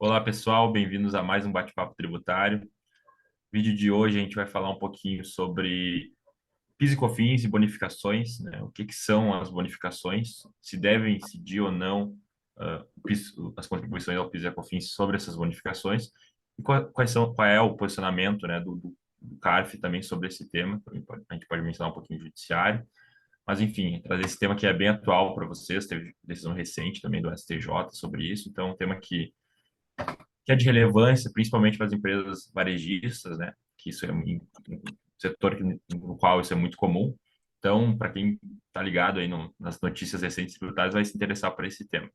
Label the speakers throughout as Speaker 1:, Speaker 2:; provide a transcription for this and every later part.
Speaker 1: Olá, pessoal, bem-vindos a mais um bate-papo tributário. No vídeo de hoje a gente vai falar um pouquinho sobre PIS e COFINS e bonificações, né? O que que são as bonificações, se devem incidir ou não as contribuições ao PIS e a COFINS sobre essas bonificações e qual é o posicionamento, né, do CARF também sobre esse tema. A gente pode mencionar um pouquinho do judiciário, mas enfim, trazer esse tema que é bem atual para vocês. Teve decisão recente também do STJ sobre isso, então é um tema que é de relevância, principalmente para as empresas varejistas, né? Que isso é um setor no qual isso é muito comum. Então, para quem está ligado aí nas notícias recentes tributárias, vai se interessar por esse tema.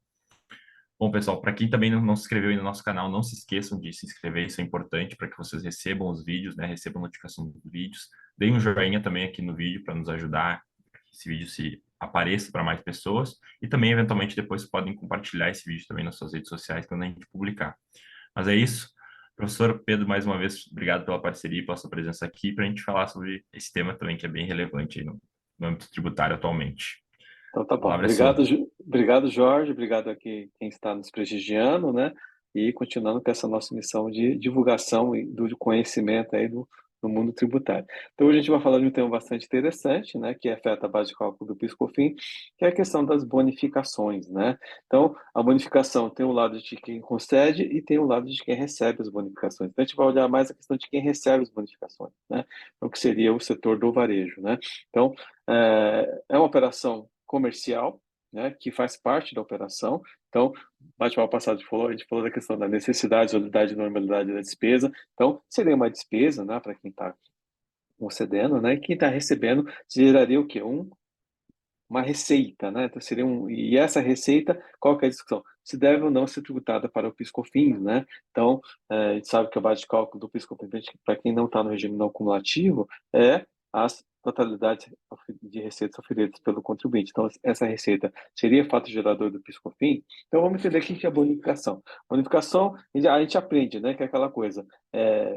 Speaker 1: Bom, pessoal, para quem também não se inscreveu aí no nosso canal, não se esqueçam de se inscrever, isso é importante para que vocês recebam os vídeos, né? Recebam notificação dos vídeos. Deem um joinha também aqui no vídeo para nos ajudar, para que esse vídeo se apareça para mais pessoas. E também, eventualmente, depois podem compartilhar esse vídeo também nas suas redes sociais quando a gente publicar. Mas é isso. Professor Pedro, mais uma vez, obrigado pela parceria e pela sua presença aqui para a gente falar sobre esse tema também que é bem relevante aí no âmbito tributário atualmente.
Speaker 2: Então tá
Speaker 1: A
Speaker 2: bom.
Speaker 1: palavra é sua.
Speaker 2: Obrigado, Jorge. Obrigado aqui quem está nos prestigiando, né? E continuando com essa nossa missão de divulgação e do conhecimento aí do mundo tributário. Então, hoje a gente vai falar de um tema bastante interessante, né? Que afeta a base de cálculo do PIS/COFINS, que é a questão das bonificações, né? Então, a bonificação tem o lado de quem concede e tem o lado de quem recebe as bonificações. Então, a gente vai olhar mais a questão de quem recebe as bonificações, né? Então, que seria o setor do varejo, né? Então, é uma operação comercial, né, que faz parte da operação. Então, bate-papo passado a gente falou da questão da necessidade, solidariedade e normalidade da despesa. Então, seria uma despesa, né, para quem está concedendo, né, e quem está recebendo geraria o quê? Uma receita, né? Então, seria e essa receita, qual que é a discussão? Se deve ou não ser tributada para o PIS/COFINS, né? Então, a gente sabe que a base de cálculo do PIS/COFINS, para quem não está no regime não cumulativo, é as totalidades de receitas oferidas pelo contribuinte. Então, essa receita seria fato gerador do PIS/COFINS. Então, vamos entender o que é bonificação. Bonificação, a gente aprende, né? Que é aquela coisa,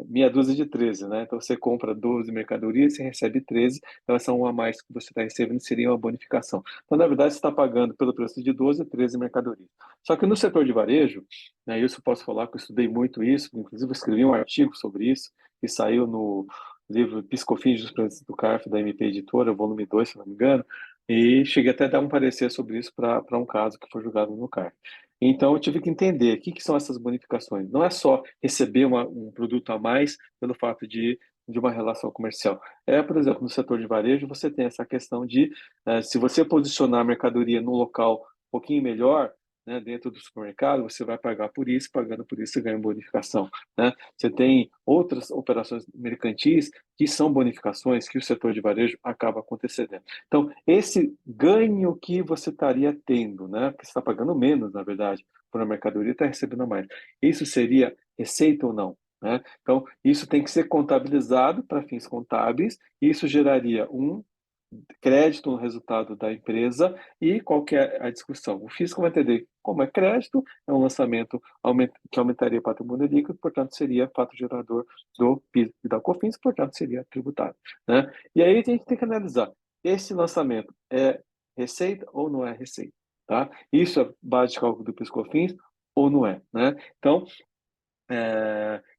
Speaker 2: meia dúzia de 13, né? Então, você compra 12 mercadorias, você recebe 13. Então, essa uma a mais que você está recebendo seria uma bonificação. Então, na verdade, você está pagando pelo preço de 12, 13 mercadorias. Só que no setor de varejo, né, isso eu posso falar que eu estudei muito isso, inclusive eu escrevi um artigo sobre isso, que saiu no livro Piscofins dos Preços do CARF, da MP Editora, volume 2, se não me engano, e cheguei até a dar um parecer sobre isso para um caso que foi julgado no CARF. Então, eu tive que entender o que são essas bonificações. Não é só receber um produto a mais pelo fato de uma relação comercial. Por exemplo, no setor de varejo, você tem essa questão de, se você posicionar a mercadoria num local um pouquinho melhor, né, dentro do supermercado, você vai pagar por isso, pagando por isso você ganha bonificação, né? Você tem outras operações mercantis que são bonificações que o setor de varejo acaba acontecendo. Então, esse ganho que você estaria tendo, né, porque você está pagando menos, na verdade, por uma mercadoria, está recebendo mais. Isso seria receita ou não? Né? Então, isso tem que ser contabilizado para fins contábeis, e isso geraria um crédito no resultado da empresa. E qual que é a discussão? O fisco vai entender como é crédito, é um lançamento que aumentaria o patrimônio líquido, portanto, seria fato gerador do PIS e da COFINS, portanto, seria tributado. Né? E aí a gente tem que analisar, esse lançamento é receita ou não é receita? Tá? Isso é base de cálculo do PIS/COFINS ou não é? Né? Então,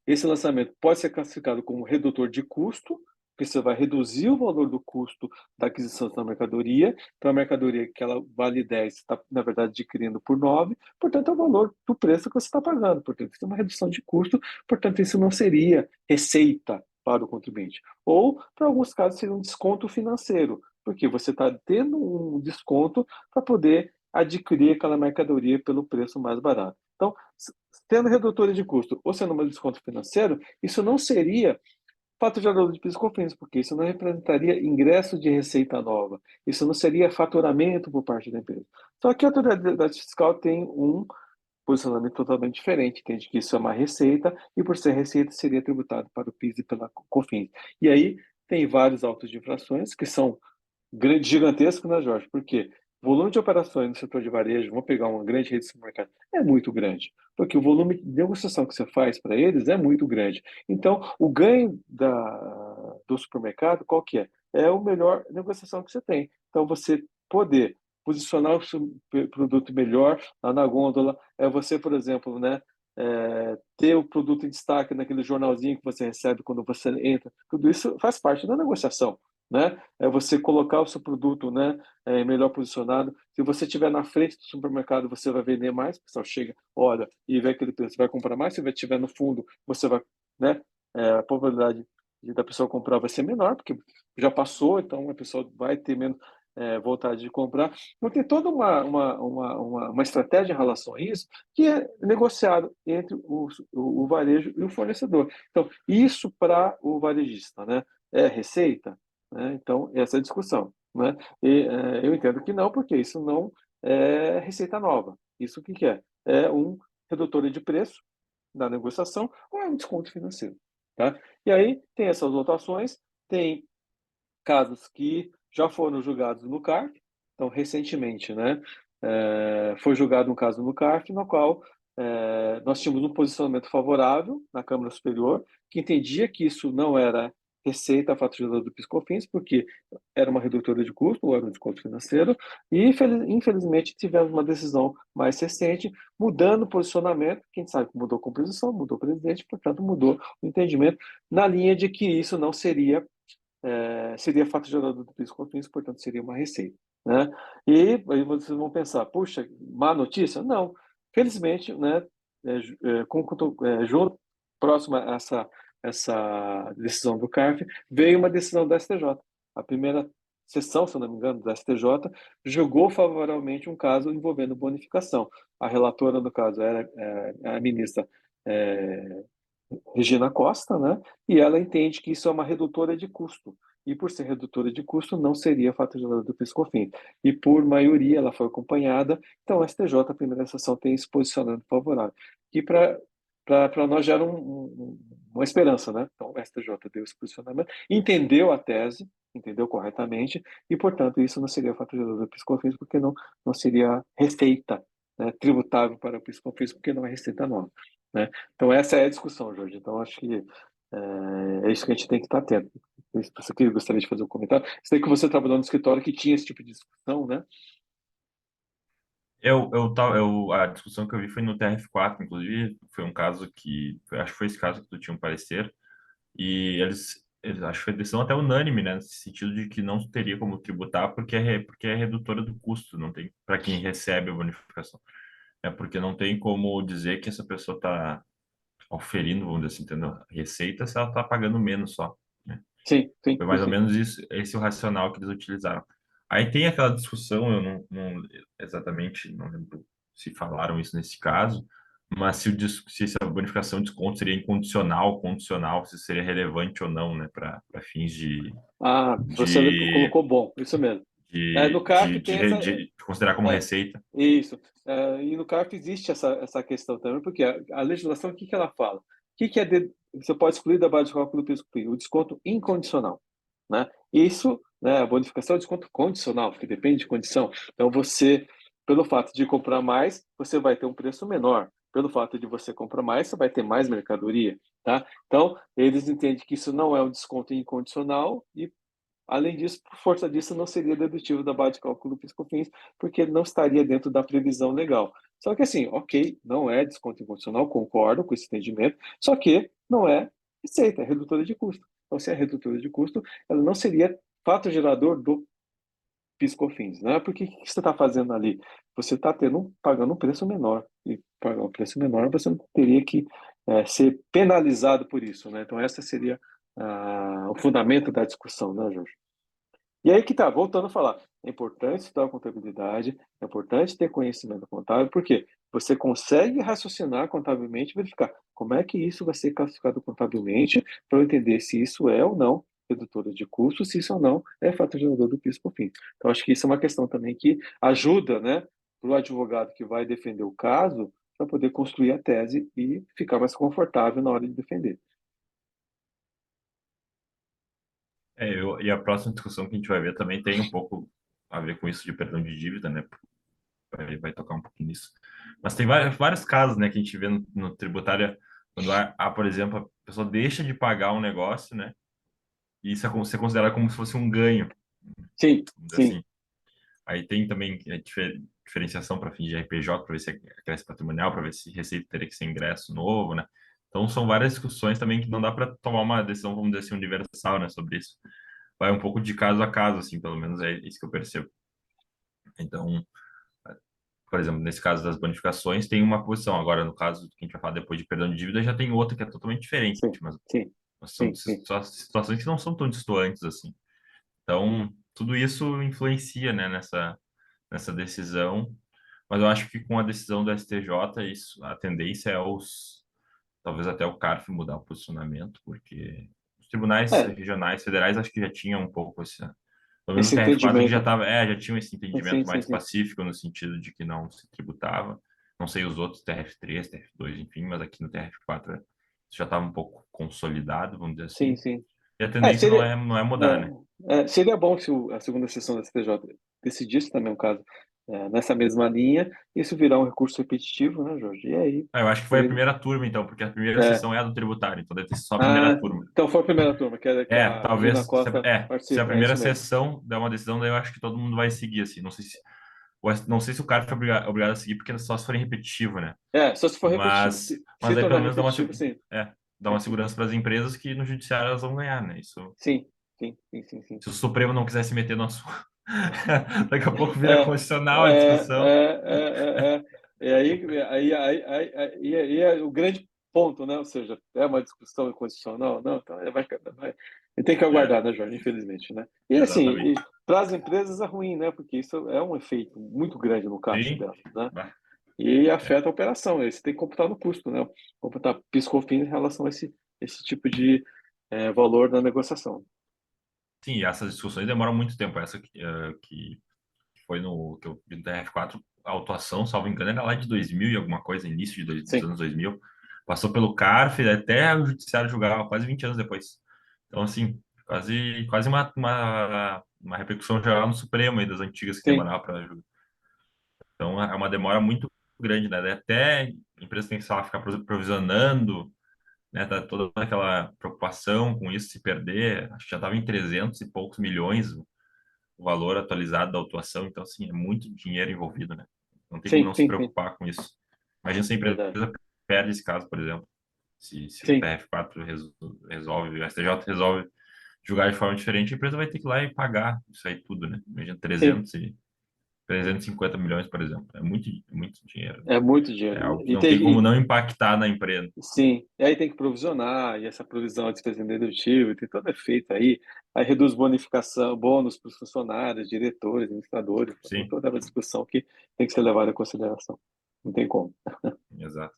Speaker 2: esse lançamento pode ser classificado como redutor de custo, porque você vai reduzir o valor do custo da aquisição da mercadoria. Então, a mercadoria que ela vale 10, você está, na verdade, adquirindo por 9, portanto, é o valor do preço que você está pagando. Portanto, isso é uma redução de custo, portanto, isso não seria receita para o contribuinte. Ou, para alguns casos, seria um desconto financeiro, porque você está tendo um desconto para poder adquirir aquela mercadoria pelo preço mais barato. Então, tendo redutores de custo ou sendo um desconto financeiro, isso não seria fato gerador de PIS e COFINS, porque isso não representaria ingresso de receita nova. Isso não seria faturamento por parte da empresa. Só que a autoridade fiscal tem um posicionamento totalmente diferente, entende que isso é uma receita e, por ser receita, seria tributado para o PIS e pela COFINS. E aí tem vários autos de infrações que são gigantesco, né, Jorge? Porque o volume de operações no setor de varejo, vamos pegar uma grande rede de supermercado, é muito grande. Porque o volume de negociação que você faz para eles é muito grande. Então, o ganho do supermercado, qual que é? É a melhor negociação que você tem. Então, você poder posicionar o seu produto melhor lá na gôndola, é você, por exemplo, né, ter o produto em destaque naquele jornalzinho que você recebe quando você entra, tudo isso faz parte da negociação, né? É você colocar o seu produto, né, melhor posicionado. Se você estiver na frente do supermercado, você vai vender mais, o pessoal chega, olha, e vê aquele preço, vai comprar mais. Se estiver no fundo, você vai, né, a probabilidade da pessoa comprar vai ser menor, porque já passou, então a pessoa vai ter menos vontade de comprar. Então tem toda uma estratégia em relação a isso, que é negociado entre o varejo e o fornecedor. Então, isso para o varejista, né? É receita? Né? Então, essa é a discussão. Né? E eu entendo que não, porque isso não é receita nova. Isso o que é? É um redutor de preço da negociação ou é um desconto financeiro. Tá? E aí tem essas votações, tem casos que já foram julgados no CARF. Então, recentemente, né, foi julgado um caso no CARF, no qual nós tínhamos um posicionamento favorável na Câmara Superior, que entendia que isso não era receita faturadora do PIS/COFINS, porque era uma redutora de custo, ou era um desconto financeiro, e infelizmente tivemos uma decisão mais recente, mudando o posicionamento, quem sabe mudou a composição, mudou o presidente, portanto mudou o entendimento, na linha de que isso não seria fato gerador do PIS/COFINS, portanto seria uma receita, né? E aí vocês vão pensar, puxa, má notícia? Não, felizmente, né? Junto, próximo a essa decisão do CARF, veio uma decisão da STJ. A primeira sessão, se eu não me engano, da STJ, julgou favoravelmente um caso envolvendo bonificação. A relatora, no caso, era a ministra é, Regina Costa, né? E ela entende que isso é uma redutora de custo. E por ser redutora de custo, não seria fato gerador do PIS/COFINS. E por maioria, ela foi acompanhada. Então, a STJ, a primeira sessão, tem se posicionando favorável. E para nós gera uma esperança, né? Então, o STJ deu esse posicionamento, entendeu a tese, entendeu corretamente, e, portanto, isso não seria fato gerador do PIS/COFINS, porque não seria receita, né, tributável para o PIS/COFINS, porque não é receita nova, né? Então, essa é a discussão, Jorge. Então, acho que é isso que a gente tem que estar atento. Você que gostaria de fazer um comentário? Sei que você trabalhou no escritório que tinha esse tipo de discussão, né?
Speaker 1: A discussão que eu vi foi no TRF4, inclusive, foi um caso acho que foi esse caso que tu tinha um parecer, e eles acho que foi decisão até unânime, né, nesse sentido de que não teria como tributar porque é redutora do custo, não tem para quem recebe a bonificação. É porque não tem como dizer que essa pessoa está oferindo, vamos dizer assim, entendeu? Receita se ela está pagando menos só, né?
Speaker 2: Sim, sim,
Speaker 1: Foi
Speaker 2: sim,
Speaker 1: mais ou
Speaker 2: sim.
Speaker 1: menos isso, esse é o racional que eles utilizaram. Aí tem aquela discussão, eu não exatamente não lembro se falaram isso nesse caso, mas se essa bonificação de desconto seria incondicional, condicional, se seria relevante ou não, né, para fins
Speaker 2: Ah, você
Speaker 1: de,
Speaker 2: colocou bom, isso mesmo. No CARF tem
Speaker 1: de considerar como
Speaker 2: é,
Speaker 1: receita.
Speaker 2: isso. E no CARF existe essa questão também, porque a legislação, o que ela fala? O que é você pode excluir da base de cálculo do PIS/COFINS? O desconto incondicional, né? Isso, né, a bonificação é o desconto condicional, porque depende de condição. Então, pelo fato de comprar mais, você vai ter um preço menor. Pelo fato de você comprar mais, você vai ter mais mercadoria, tá? Então, eles entendem que isso não é um desconto incondicional e, além disso, por força disso, não seria dedutível da base de cálculo do PIS/COFINS, porque ele não estaria dentro da previsão legal. Só que assim, ok, não é desconto incondicional, concordo com esse entendimento, só que não é receita, é redutora de custo. Então, se é redutora de custo, ela não seria fato gerador do PIS/COFINS, né? Porque o que você está fazendo ali? Você está pagando um preço menor. E pagar um preço menor, você não teria que ser penalizado por isso, né? Então, essa seria o fundamento da discussão, né, Jorge? E aí que tá, voltando a falar, é importante estudar contabilidade, é importante ter conhecimento contábil, porque você consegue raciocinar contabilmente, verificar como é que isso vai ser classificado contabilmente, para eu entender se isso é ou não redutora de custos, se isso ou não é fato gerador do PIS/COFINS. Então, acho que isso é uma questão também que ajuda, né, para o advogado que vai defender o caso, para poder construir a tese e ficar mais confortável na hora de defender.
Speaker 1: E a próxima discussão que a gente vai ver também tem um pouco a ver com isso de perdão de dívida, né? Vai tocar um pouquinho nisso. Mas tem vários casos, né, que a gente vê no tributário, quando por exemplo, a pessoa deixa de pagar um negócio, né? E isso ser considerado como se fosse um ganho,
Speaker 2: Sim,
Speaker 1: vamos dizer
Speaker 2: sim.
Speaker 1: assim. Aí tem também diferenciação para fim de RPJ, para ver se é cresce patrimonial, para ver se receita teria que ser ingresso novo, né? Então, são várias discussões também que não dá para tomar uma decisão, vamos dizer assim, universal, né, sobre isso. Vai um pouco de caso a caso, assim, pelo menos é isso que eu percebo. Então, por exemplo, nesse caso das bonificações, tem uma posição. Agora, no caso que a gente vai falar depois de perdão de dívida, já tem outra que é totalmente diferente,
Speaker 2: sim,
Speaker 1: mas
Speaker 2: sim,
Speaker 1: são
Speaker 2: sim, sim.
Speaker 1: situações que não são tão distantes assim. Então, tudo isso influencia, né, nessa decisão. Mas eu acho que com a decisão do STJ, isso, a tendência é talvez até o CARF mudar o posicionamento, porque os tribunais
Speaker 2: É,
Speaker 1: regionais, federais, acho que já tinham um pouco pelo menos o
Speaker 2: esse
Speaker 1: TRF4 aqui já
Speaker 2: entendimento.
Speaker 1: estava, já tinha esse
Speaker 2: Sim,
Speaker 1: entendimento
Speaker 2: sim,
Speaker 1: mais
Speaker 2: sim.
Speaker 1: pacífico no sentido de que não se tributava. Não sei os outros, TRF3, TRF2, enfim, mas aqui no TRF4 isso já estava um pouco consolidado, vamos dizer
Speaker 2: Sim,
Speaker 1: assim.
Speaker 2: sim.
Speaker 1: E a
Speaker 2: É,
Speaker 1: tendência
Speaker 2: seria,
Speaker 1: não é mudar, né?
Speaker 2: seria bom se a segunda sessão da STJ decidisse também um caso nessa mesma linha, isso virar um recurso repetitivo, né, Jorge? E aí,
Speaker 1: Ah, eu acho que foi a
Speaker 2: seria,
Speaker 1: primeira turma, então, porque a primeira
Speaker 2: é,
Speaker 1: sessão é a do tributário, então deve ter sido só a primeira turma.
Speaker 2: então foi a primeira turma, que a Regina
Speaker 1: Talvez,
Speaker 2: Costa
Speaker 1: se a
Speaker 2: participa, é
Speaker 1: primeira
Speaker 2: isso mesmo.
Speaker 1: sessão der uma decisão, daí eu acho que todo mundo vai seguir, assim. Não sei se o cara foi obrigado a seguir, porque só se forem repetitivo, né?
Speaker 2: Só se for repetitivo.
Speaker 1: Mas
Speaker 2: Se
Speaker 1: aí
Speaker 2: tornar
Speaker 1: pelo menos
Speaker 2: repetitivo, sim.
Speaker 1: dá uma segurança para as empresas que no judiciário elas vão ganhar, né? Isso,
Speaker 2: Sim, sim, sim, sim, sim.
Speaker 1: se o Supremo não quiser se meter no assunto, daqui a pouco vira
Speaker 2: É,
Speaker 1: constitucional a
Speaker 2: é,
Speaker 1: discussão.
Speaker 2: é, é, é, é. E aí é o grande ponto, né? Ou seja, é uma discussão inconstitucional? Não, então tem que
Speaker 1: É,
Speaker 2: aguardar, né, Jorge? Infelizmente, né? E assim,
Speaker 1: exatamente.
Speaker 2: para as empresas é ruim, né? Porque isso é um efeito muito grande no caixa
Speaker 1: Sim,
Speaker 2: delas, né?
Speaker 1: bah,
Speaker 2: E
Speaker 1: é.
Speaker 2: afeta a operação. Aí você tem que computar no custo, né? Computar PIS/COFINS em relação a esse tipo de valor da negociação.
Speaker 1: Sim, essas discussões demoram muito tempo. Essa que foi no que eu vi no TRF4, a autuação, salvo engano, era lá de 2000 e alguma coisa, início dos
Speaker 2: Sim,
Speaker 1: anos 2000. Passou pelo CARF até o judiciário julgar, quase 20 anos depois. Então, assim, quase uma repercussão geral no Supremo aí, das antigas que
Speaker 2: sim,
Speaker 1: demoravam para julgar. Então, é uma demora muito grande, né? Daí até a empresa tem que, sei lá, ficar provisionando, né? Tá toda aquela preocupação com isso se perder. Acho que já estava em 300 e poucos milhões o valor atualizado da autuação. Então, assim, é muito dinheiro envolvido, né? Não tem como
Speaker 2: sim,
Speaker 1: não se
Speaker 2: sim, sim.
Speaker 1: preocupar com isso. Imagina se a empresa
Speaker 2: Verdade.
Speaker 1: perde esse caso, por exemplo. Se o
Speaker 2: Sim,
Speaker 1: TRF4 resolve, o STJ resolve julgar de forma diferente, a empresa vai ter que ir lá e pagar isso aí tudo, né? Imagina
Speaker 2: sim.
Speaker 1: 350 milhões, por exemplo. É muito dinheiro.
Speaker 2: É muito dinheiro.
Speaker 1: É algo que
Speaker 2: E
Speaker 1: não tem
Speaker 2: tem,
Speaker 1: como não impactar na empresa.
Speaker 2: sim, e aí tem que provisionar, e essa provisão é despesa dedutível, tem todo efeito aí reduz bonificação, bônus para os funcionários, diretores, administradores, tem
Speaker 1: Sim,
Speaker 2: toda uma discussão que tem que ser levada em consideração. Não tem como.
Speaker 1: exato.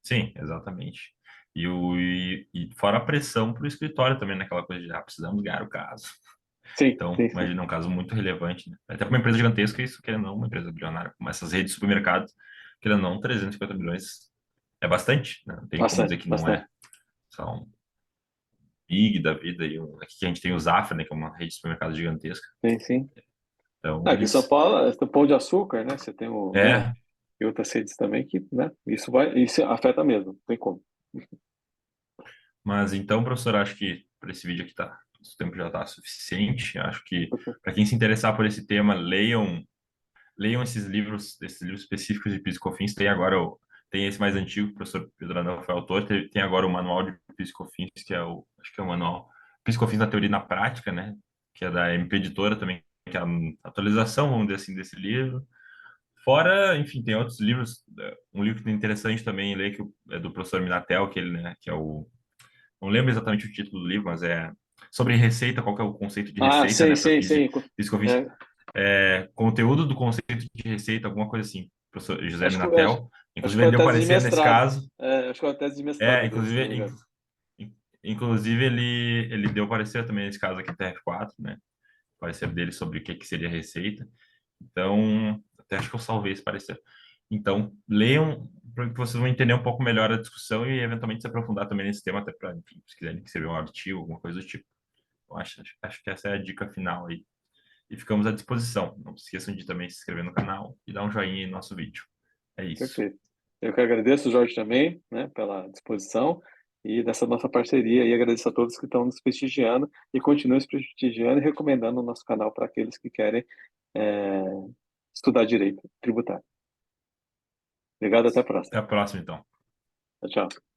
Speaker 1: Sim, exatamente. E fora a pressão para o escritório também, naquela coisa de precisamos ganhar o caso.
Speaker 2: Sim,
Speaker 1: Então,
Speaker 2: sim, sim.
Speaker 1: imagina, é um caso muito relevante, né? Até para uma empresa gigantesca, isso querendo ou não, uma empresa bilionária, como essas redes de supermercados, querendo ou não, 350 milhões é bastante, né? Não tem como dizer
Speaker 2: Bastante,
Speaker 1: que não é.
Speaker 2: bastante.
Speaker 1: São Big da vida, aqui que a gente tem o Zafra, né, que é uma rede de supermercados gigantesca.
Speaker 2: Sim, sim.
Speaker 1: Então,
Speaker 2: Aqui em São
Speaker 1: eles...
Speaker 2: Paulo, tem o Pão de Açúcar, né? Você tem né?
Speaker 1: É,
Speaker 2: E outras redes também que, né? Isso afeta mesmo, não tem como.
Speaker 1: mas então, professor, acho que para esse vídeo aqui tá, o tempo já está suficiente. Acho que para quem se interessar por esse tema, leiam esses livros específicos de PIS e COFINS. Tem esse mais antigo, o professor Pedro Anel foi autor, tem agora o manual de PIS e COFINS, acho que é o manual PIS e COFINS na teoria e na prática, né? Que é da MP Editora também, que é a atualização, vamos dizer assim, desse livro. Fora, enfim, tem outros livros. Um livro que é interessante também ler, que é do professor Minatel, que ele, né, que é o... Não lembro exatamente o título do livro, mas é sobre receita, qual que é o conceito de
Speaker 2: Ah,
Speaker 1: receita,
Speaker 2: sim,
Speaker 1: né, para
Speaker 2: sim,
Speaker 1: PIS
Speaker 2: sim.
Speaker 1: e COFINS.
Speaker 2: É,
Speaker 1: Conteúdo do conceito de receita, alguma coisa assim. Professor José
Speaker 2: acho
Speaker 1: Minatel.
Speaker 2: que
Speaker 1: Inclusive,
Speaker 2: foi
Speaker 1: ele
Speaker 2: a
Speaker 1: deu
Speaker 2: tese de
Speaker 1: parecer nesse
Speaker 2: mestrado.
Speaker 1: caso.
Speaker 2: Acho que foi a tese de
Speaker 1: É,
Speaker 2: mestrado dele, se não me
Speaker 1: inclusive,
Speaker 2: engano.
Speaker 1: inclusive ele deu parecer também nesse caso aqui, TF4, né? Parecer dele sobre o que seria receita. Então, até acho que eu salvei esse parecer. Então, leiam, para que vocês vão entender um pouco melhor a discussão e eventualmente se aprofundar também nesse tema, até para, enfim, se quiserem escrever um artigo, alguma coisa do tipo. Eu acho que essa é a dica final aí. E ficamos à disposição. Não se esqueçam de também se inscrever no canal e dar um joinha no nosso vídeo. É isso.
Speaker 2: Perfeito. Eu que agradeço, Jorge, também, né, pela disposição e dessa nossa parceria. E agradeço a todos que estão nos prestigiando e continuem nos prestigiando e recomendando o nosso canal para aqueles que querem é, estudar direito tributário. Obrigado, até a
Speaker 1: Até
Speaker 2: próxima.
Speaker 1: a próxima, então.
Speaker 2: Tchau, tchau.